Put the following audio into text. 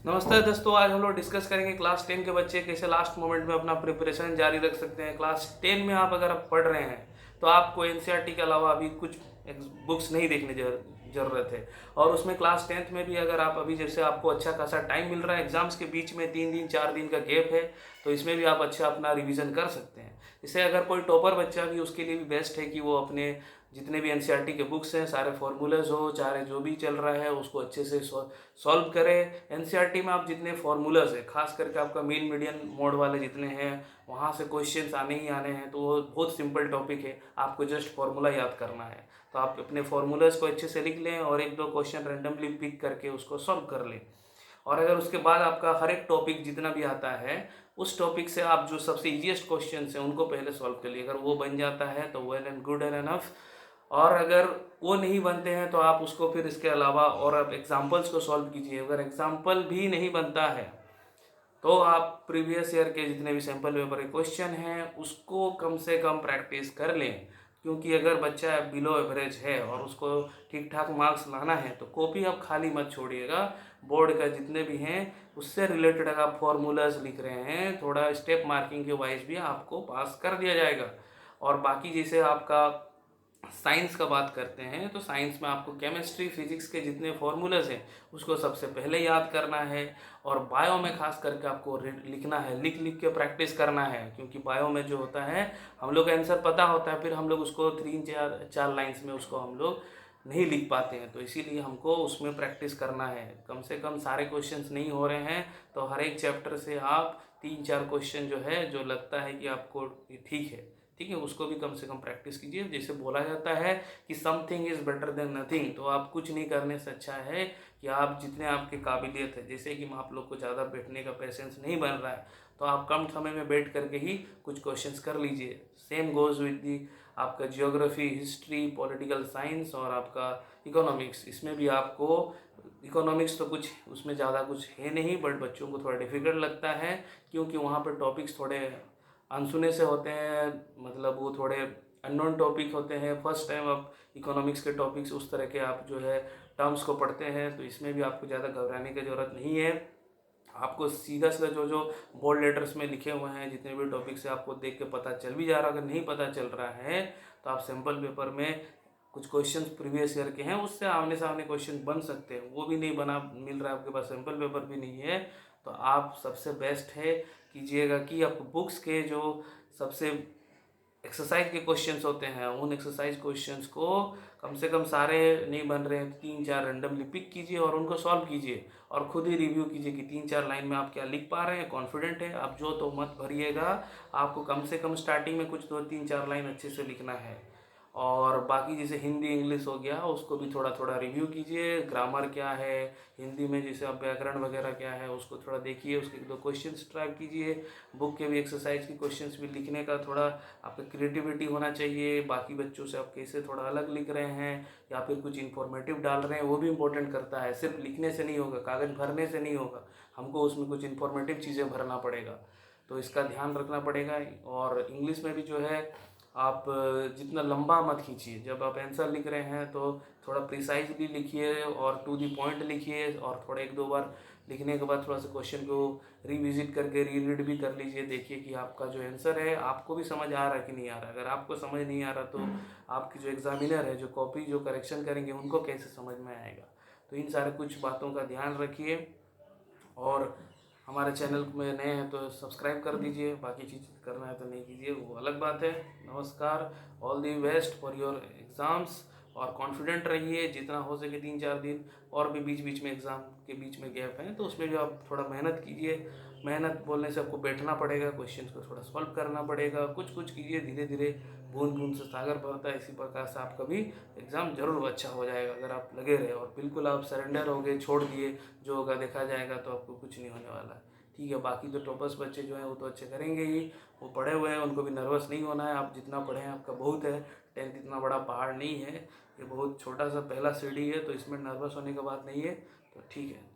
नमस्ते दोस्तों, आज हम लोग डिस्कस करेंगे क्लास 10 के बच्चे कैसे लास्ट मोमेंट में अपना प्रिपरेशन जारी रख सकते हैं। क्लास 10 में आप पढ़ रहे हैं तो आपको एनसीईआरटी के अलावा अभी कुछ बुक्स नहीं देखने ज़रूरत है। और उसमें क्लास 10th में भी अगर आप अभी जैसे आपको अच्छा खासा टाइम मिल रहा है, एग्जाम्स के बीच में 3 दिन 4 दिन का गैप है, तो इसमें भी आप अच्छा अपना रिवीजन कर सकते हैं। इससे अगर कोई टॉपर बच्चा भी, उसके लिए भी बेस्ट है कि वो अपने जितने भी एनसीईआरटी के बुक्स हैं, सारे फॉर्मूलाज हो, चाहे जो भी चल रहा है उसको अच्छे से सॉल्व करें। एनसीईआरटी में आप जितने फॉर्मूलाज है, खास करके आपका मेन मीडियम मोड वाले जितने हैं, वहाँ से क्वेश्चंस आने ही आने हैं। तो वो बहुत सिंपल टॉपिक है, आपको जस्ट फॉर्मूला याद करना है। तो आप अपने फॉर्मूलाज को अच्छे से लिख लें और 1-2 क्वेश्चन रैंडमली पिक करके उसको सॉल्व कर लें। और अगर उसके बाद आपका हर एक टॉपिक जितना भी आता है, उस टॉपिक से आप जो सबसे ईजीएस्ट क्वेश्चन हैं उनको पहले सॉल्व कर लिए। अगर वो बन जाता है तो well and good and enough. और अगर वो नहीं बनते हैं तो आप उसको फिर इसके अलावा और आप एग्जाम्पल्स को सॉल्व कीजिए। अगर एग्जाम्पल भी नहीं बनता है तो आप प्रीवियस ईयर के जितने भी सैम्पल पेपर के क्वेश्चन हैं उसको कम से कम प्रैक्टिस कर लें। क्योंकि अगर बच्चा बिलो एवरेज है और उसको ठीक ठाक मार्क्स लाना है तो कॉपी आप खाली मत छोड़िएगा। बोर्ड का जितने भी हैं उससे रिलेटेड अगर आप फॉर्मूलाज लिख रहे हैं, थोड़ा स्टेप मार्किंग के वाइज भी आपको पास कर दिया जाएगा। और बाकी जैसे आपका साइंस का बात करते हैं तो साइंस में आपको केमिस्ट्री फिजिक्स के जितने फॉर्मूलाज हैं उसको सबसे पहले याद करना है। और बायो में खास करके आपको लिखना है, लिख लिख के प्रैक्टिस करना है। क्योंकि बायो में जो होता है, हम लोग का आंसर पता होता है, फिर हम लोग उसको 3-4 लाइन्स में उसको हम लोग नहीं लिख पाते हैं। तो इसीलिए हमको उसमें प्रैक्टिस करना है। कम से कम सारे क्वेश्चंस नहीं हो रहे हैं तो हर एक चैप्टर से आप 3-4 क्वेश्चन जो है, जो लगता है कि आपको ठीक है, उसको भी कम से कम प्रैक्टिस कीजिए। जैसे बोला जाता है कि something is better than nothing. तो आप कुछ नहीं करने से अच्छा है कि आप जितने आपके काबिलियत है, जैसे कि आप लोग को ज़्यादा बैठने का पेशेंस नहीं बन रहा है तो आप कम समय में बैठ करके ही कुछ क्वेश्चंस कर लीजिए। सेम गोज़ विद दी आपका जियोग्राफी, हिस्ट्री, पॉलिटिकल साइंस और आपका इकोनॉमिक्स। इसमें भी आपको इकोनॉमिक्स तो कुछ उसमें ज़्यादा कुछ है नहीं, बट बच्चों को थोड़ा डिफिकल्ट लगता है क्योंकि वहाँ पर टॉपिक्स थोड़े अनसुने से होते हैं। मतलब वो थोड़े अननोन टॉपिक होते हैं। फर्स्ट टाइम आप इकोनॉमिक्स के टॉपिक्स उस तरह के आप जो है टर्म्स को पढ़ते हैं, तो इसमें भी आपको ज़्यादा घबराने की ज़रूरत नहीं है। आपको सीधा सीधा जो बोल्ड लेटर्स में लिखे हुए हैं जितने भी टॉपिक्स है आपको देख के पता चल भी जा रहा है। अगर नहीं पता चल रहा है तो आप सैम्पल पेपर में कुछ क्वेश्चंस प्रीवियस ईयर के हैं उससे आमने सामने क्वेश्चन बन सकते हैं। वो भी नहीं बना मिल रहा है, आपके पास सैम्पल पेपर भी नहीं है, तो आप सबसे बेस्ट है कीजिएगा कि आप बुक्स के जो सबसे एक्सरसाइज के क्वेश्चंस होते हैं उन एक्सरसाइज क्वेश्चंस को कम से कम सारे नहीं बन रहे हैं तो 3-4 रैंडमली पिक कीजिए और उनको सॉल्व कीजिए। और खुद ही रिव्यू कीजिए कि 3-4 लाइन में आप क्या लिख पा रहे हैं, कॉन्फिडेंट है आप जो, तो मत भरिएगा। आपको कम से कम स्टार्टिंग में कुछ 2-3-4 लाइन अच्छे से लिखना है। और बाकी जैसे हिंदी इंग्लिश हो गया उसको भी थोड़ा थोड़ा रिव्यू कीजिए। ग्रामर क्या है हिंदी में, जैसे आप व्याकरण वगैरह क्या है उसको थोड़ा देखिए, उसके 2 क्वेश्चंस ट्राई कीजिए। बुक के भी एक्सरसाइज की क्वेश्चंस भी लिखने का थोड़ा आपका क्रिएटिविटी होना चाहिए। बाकी बच्चों से आप कैसे थोड़ा अलग लिख रहे हैं या फिर कुछ इन्फॉर्मेटिव डाल रहे हैं वो भी इम्पोर्टेंट करता है। सिर्फ लिखने से नहीं होगा, कागज़ भरने से नहीं होगा, हमको उसमें कुछ इन्फॉर्मेटिव चीज़ें भरना पड़ेगा, तो इसका ध्यान रखना पड़ेगा। और इंग्लिश में भी जो है आप जितना लंबा मत खींचिए। जब आप आंसर लिख रहे हैं तो थोड़ा प्रिसाइजली लिखिए और टू दी पॉइंट लिखिए। और थोड़ा 1-2 बार लिखने के बाद थोड़ा सा क्वेश्चन को रिविजिट करके रीरीड भी कर लीजिए। देखिए कि आपका जो आंसर है आपको भी समझ आ रहा है कि नहीं आ रहा। अगर आपको समझ नहीं आ रहा तो आपकी जो एग्जामिनर है, जो कॉपी जो करेक्शन करेंगे, उनको कैसे समझ में आएगा। तो इन सारे कुछ बातों का ध्यान रखिए। और हमारे चैनल में नए हैं तो सब्सक्राइब कर दीजिए। बाकी चीज़ करना है तो नहीं कीजिए, वो अलग बात है। नमस्कार, all the best for your exams. और कॉन्फिडेंट रहिए जितना हो सके 3-4 दिन। और भी बीच बीच में एग्ज़ाम के बीच में गैप है तो उसमें भी आप थोड़ा मेहनत कीजिए। मेहनत बोलने से आपको बैठना पड़ेगा, क्वेश्चन को थोड़ा सॉल्व करना पड़ेगा, कुछ कुछ कीजिए, धीरे धीरे बूंद बूंद से सागर भरता है। इसी प्रकार से आपका भी एग्ज़ाम जरूर अच्छा हो जाएगा अगर आप लगे रहे। और बिल्कुल आप सरेंडर हो गए, छोड़ दिए, जो होगा देखा जाएगा, तो आपको कुछ नहीं होने वाला है। ठीक है, बाकी तो टॉपर्स बच्चे जो हैं वो तो अच्छे करेंगे ही, वो पढ़े हुए हैं, उनको भी नर्वस नहीं होना है। आप जितना पढ़े हैं आपका बहुत है। 10th इतना बड़ा पहाड़ नहीं है, ये बहुत छोटा सा पहला सीढ़ी है, तो इसमें नर्वस होने की बात नहीं है। तो ठीक है।